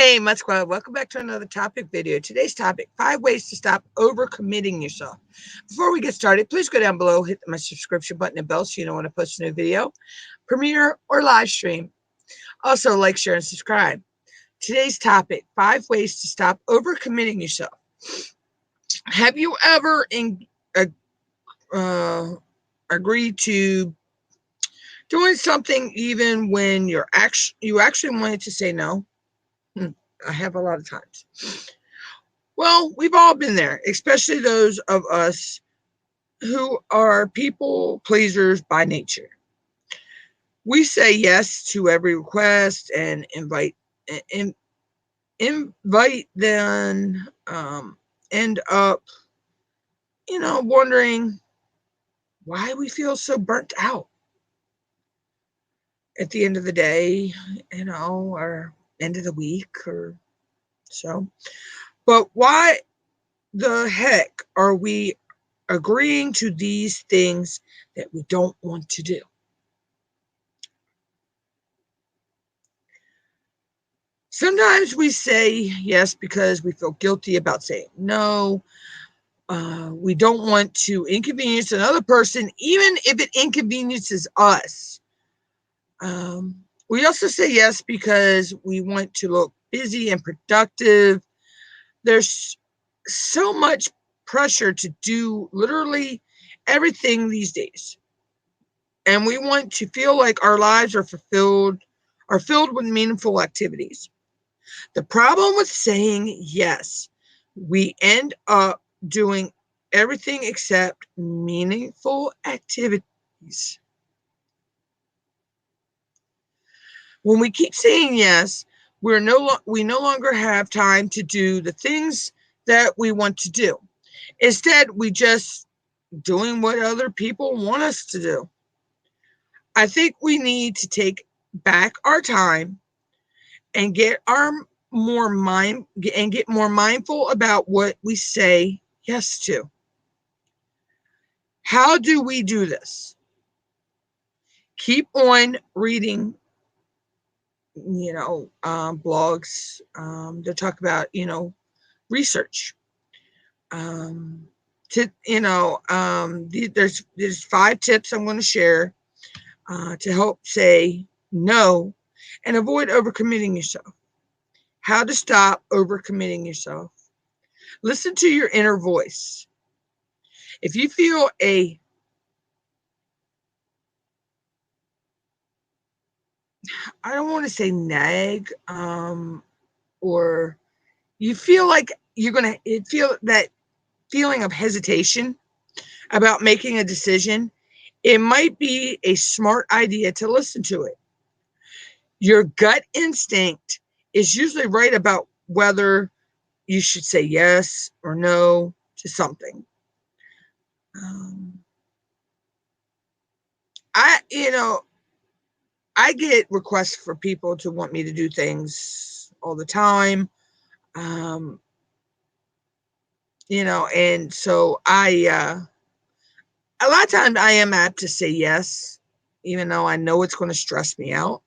Hey, Mud Squad, welcome back to another topic video. Today's topic, 5 ways to stop overcommitting yourself. Before we get started, please go down below, hit my subscription button and bell so you know when I post a new video, premiere, or live stream. Also, like, share, and subscribe. Today's topic, 5 ways to stop overcommitting yourself. Have you ever agreed to doing something even when you actually wanted to say no? I have a lot of times. Well, we've all been there, especially those of us who are people pleasers by nature. We say yes to every request and invite then end up, wondering why we feel so burnt out at the end of the day, or end of the week or so. But why the heck are we agreeing to these things that we don't want to do? Sometimes we say yes because we feel guilty about saying no. We don't want to inconvenience another person, even if it inconveniences us. We also say yes because we want to look busy and productive. There's so much pressure to do literally everything these days. And we want to feel like our lives are filled with meaningful activities. The problem with saying yes, we end up doing everything except meaningful activities. When we keep saying yes, we no longer have time to do the things that we want to do. Instead, we just doing what other people want us to do. I think we need to take back our time and get more mindful about what we say yes to. How do we do this? Keep on reading, blogs that talk about, research. There's 5 tips I'm going to share to help say no and avoid overcommitting yourself. How to stop overcommitting yourself. Listen to your inner voice. If you feel I don't want to say nag, or you feel like you're going to feel that feeling of hesitation about making a decision, it might be a smart idea to listen to it. Your gut instinct is usually right about whether you should say yes or no to something. I get requests for people to want me to do things all the time. And so a lot of times I am apt to say yes, even though I know it's going to stress me out.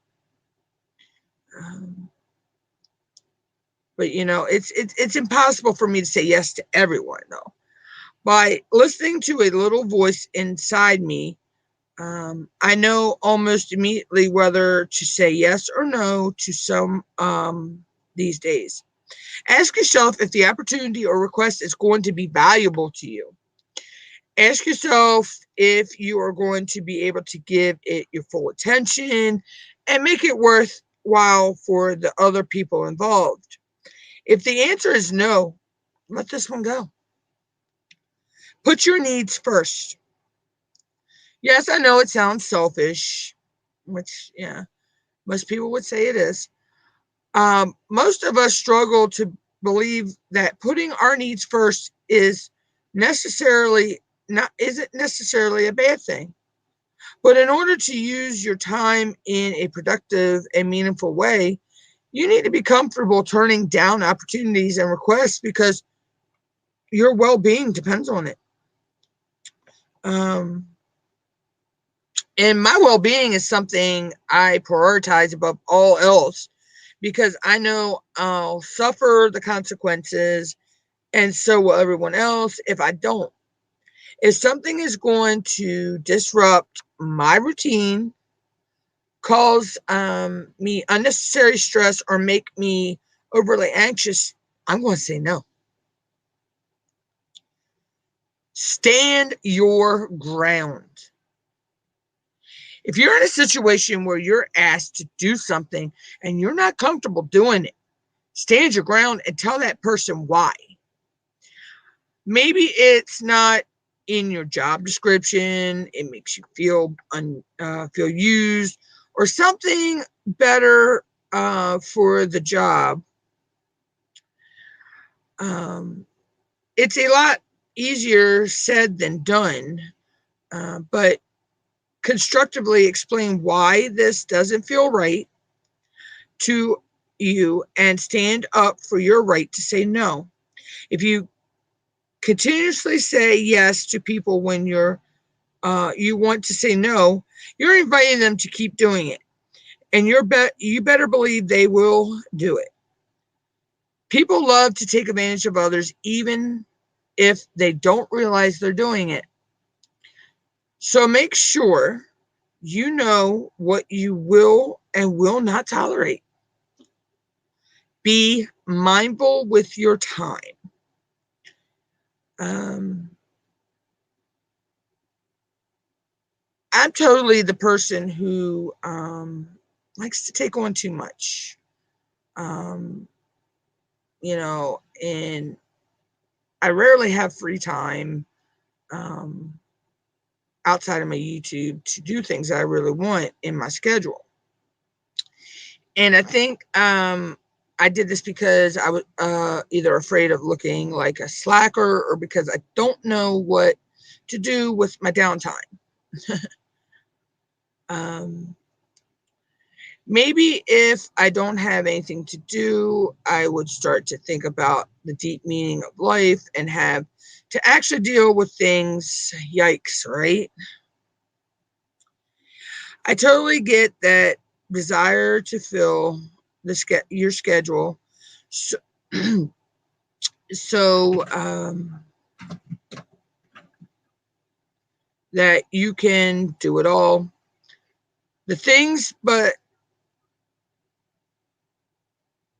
But it's impossible for me to say yes to everyone, though. By listening to a little voice inside me, I know almost immediately whether to say yes or no to some these days. Ask yourself if the opportunity or request is going to be valuable to you. Ask yourself if you are going to be able to give it your full attention and make it worthwhile for the other people involved. If the answer is no, let this one go. Put your needs first. Yes, I know it sounds selfish, which, yeah, most people would say it is. Most of us struggle to believe that putting our needs first isn't necessarily a bad thing. But in order to use your time in a productive and meaningful way, you need to be comfortable turning down opportunities and requests because your well-being depends on it. And my well-being is something I prioritize above all else because I know I'll suffer the consequences, and so will everyone else if I don't. If something is going to disrupt my routine, cause me unnecessary stress, or make me overly anxious, I'm going to say no. Stand your ground. If you're in a situation where you're asked to do something and you're not comfortable doing it, stand your ground and tell that person why. Maybe it's not in your job description, it makes you feel feel used, or something better for the job. It's a lot easier said than done, but constructively explain why this doesn't feel right to you and stand up for your right to say no. If you continuously say yes to people when you want to say no, you're inviting them to keep doing it, and you better believe they will do it. People love to take advantage of others even if they don't realize they're doing it. So make sure you know what you will and will not tolerate. Be mindful with your time. Um, I'm totally the person who likes to take on too much. Um, and I rarely have free time um, outside of my YouTube to do things that I really want in my schedule. And I think I did this because I was either afraid of looking like a slacker, or because I don't know what to do with my downtime. um, Maybe if I don't have anything to do, I would start to think about the deep meaning of life and have to actually deal with things. Yikes, right? I totally get that desire to fill your schedule, so, so that you can do it all. The things, but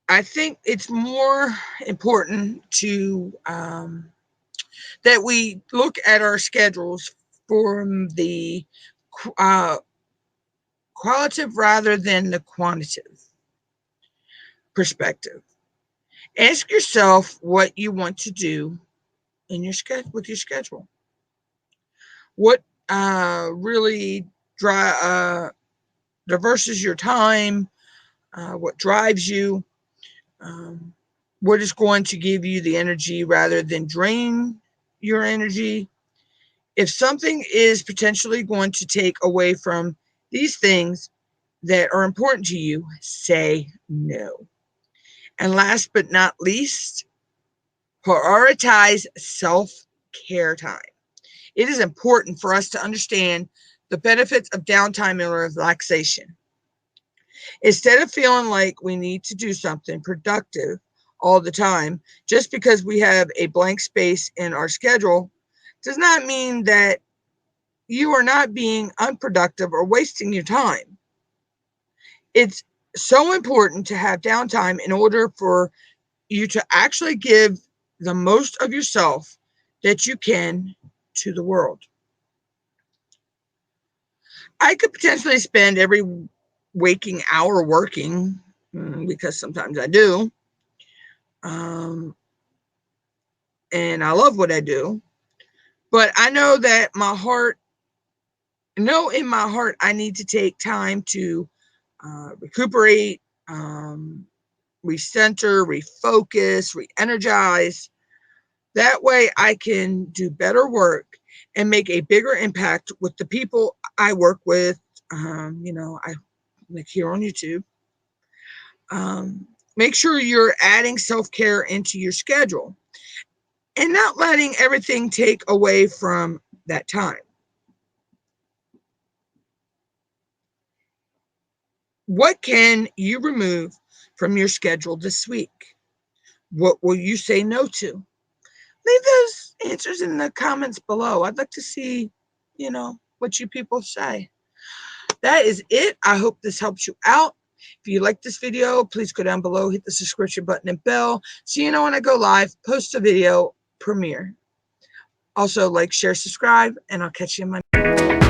I think it's more important to that we look at our schedules from the uh, qualitative rather than the quantitative perspective. Ask yourself what you want to do in your schedule with your schedule. What really diverses your time? What drives you? Um, what is going to give you the energy rather than drain your energy? If something is potentially going to take away from these things that are important to you, say no. And last but not least, prioritize self-care time. It is important for us to understand the benefits of downtime and relaxation. Instead of feeling like we need to do something productive all the time, just because we have a blank space in our schedule, does not mean that you are not being unproductive or wasting your time. It's so important to have downtime in order for you to actually give the most of yourself that you can to the world. I could potentially spend every waking hour working, because sometimes I do. Um, and I love what I do. But I know that in my heart, I need to take time to recuperate, recenter, refocus, re-energize. That way I can do better work and make a bigger impact with the people I work with. I like here on YouTube. Make sure you're adding self-care into your schedule and not letting everything take away from that time. What can you remove from your schedule this week? What will you say no to? Leave those answers in the comments below. I'd like to see, what you people say. That is it. I hope this helps you out. If you like this video, please go down below, hit the subscription button and bell so you know when I go live, post a video, premiere. Also, like, share, subscribe, and I'll catch you in my